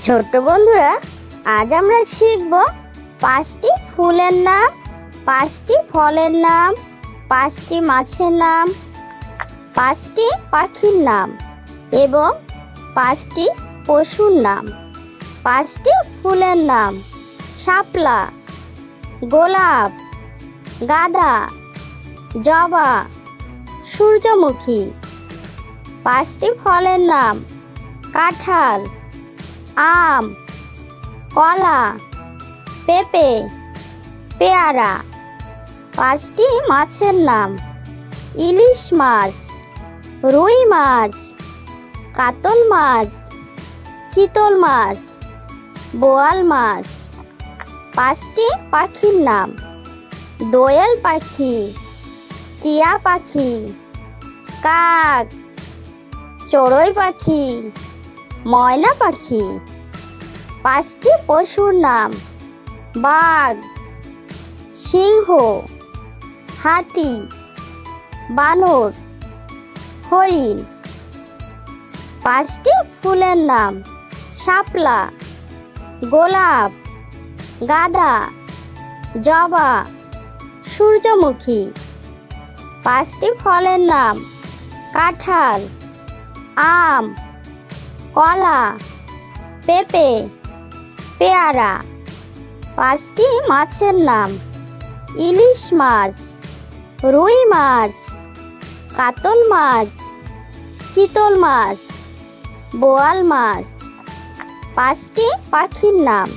ছোট্ট বন্ধুরা, আজ আমরা শিখব পাঁচটি ফুলের নাম, পাঁচটি ফলের নাম, পাঁচটি মাছের নাম, পাঁচটি পাখির নাম এবং পাঁচটি পশুর নাম। পাঁচটি ফুলের নাম: শাপলা, গোলাপ, গাঁদা, জবা, সূর্যমুখী। পাঁচটি ফলের নাম: কাঁঠাল, আম, কলা, পেঁপে, পেয়ারা। পাঁচটি মাছের নাম: ইলিশ মাছ, রুই মাছ, কাতল মাছ, চিতল মাছ, বোয়াল মাছ। পাঁচটি পাখির নাম: দোয়েল পাখি, টিয়া পাখি, কাক, চড়ুই পাখি, ময়না পাখি। পাঁচটি পশুর নাম: বাঘ, সিংহ, হাতি, বানর, হরিণ। পাঁচটি ফুলের নাম: শাপলা, গোলাপ, গাঁদা, জবা, সূর্যমুখী। পাঁচটি ফলের নাম: কাঁঠাল, আম, কলা, পেঁপে, পেয়ারা। পাঁচটি মাছের নাম: ইলিশ মাছ, রুই মাছ, কাতল মাছ, চিতল মাছ, বোয়াল মাছ। পাঁচটি পাখির নাম: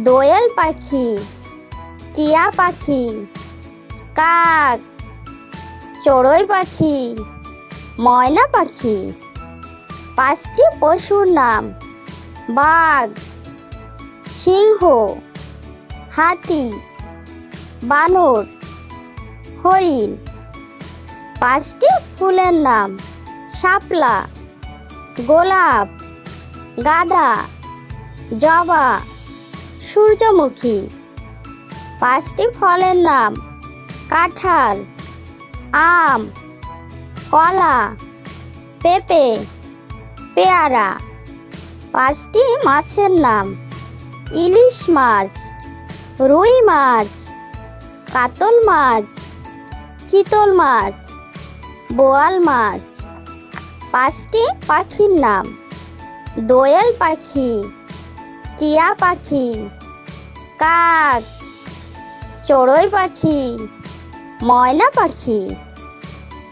দোয়েল পাখি, টিয়া পাখি, কাক, চড়ুই পাখি, ময়না পাখি। পাঁচটি পশুর নাম: বাঘ, সিংহ, হাতি, বানর, হরিণ। পাঁচটি ফুলের নাম: শাপলা, গোলাপ, গাঁদা, জবা, সূর্যমুখী। পাঁচটি ফলের নাম: কাঁঠাল, আম, কলা, পেঁপে, পেয়ারা। পাঁচটি মাছের নাম: ইলিশ মাছ, রুই মাছ, কাতল মাছ, চিতল মাছ, বোয়াল মাছ। পাঁচটি পাখির নাম: দোয়েল পাখি, টিয়া পাখি, কাক, চড়ুই পাখি, ময়না পাখি।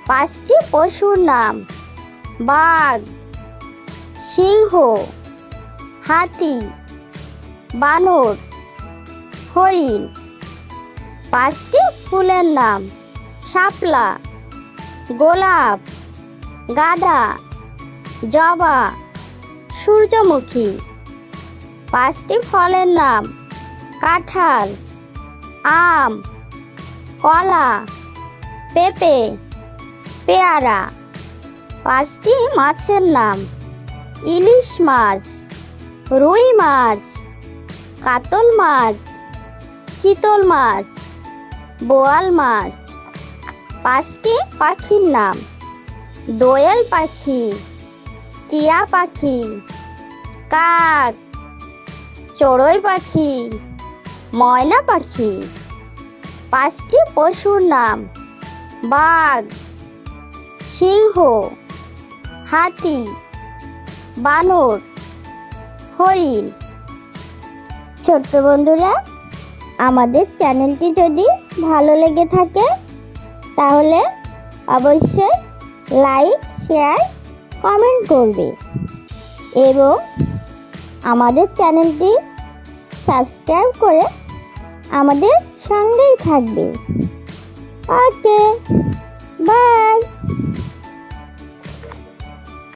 পাঁচটি পশুর নাম: বাঘ, সিংহ, হাতি, বানর, হরিণ। পাঁচটি ফুলের নাম: শাপলা, গোলাপ, গাঁদা, জবা, সূর্যমুখী। পাঁচটি ফলের নাম: কাঁঠাল, আম, কলা, পেঁপে, পেয়ারা। পাঁচটি মাছের নাম: ইলিশ মাছ, রুই মাছ, কাতল মাছ, চিতল মাছ, বোয়াল মাছ। পাঁচটি পাখির নাম: দোয়েল পাখি, টিয়া পাখি, কাক, চড়ুই পাখি, ময়না পাখি। পাঁচটি পশুর নাম: বাঘ, সিংহ, হাতি, বানর, হরিণ। ছোট্ট বন্ধুরা, আমাদের চ্যানেলটি যদি ভালো লেগে থাকে তাহলে অবশ্যই লাইক, শেয়ার, কমেন্ট করবে এবং আমাদের চ্যানেলটি সাবস্ক্রাইব করে আমাদের সঙ্গেই থাকবে। ওকে, বাই।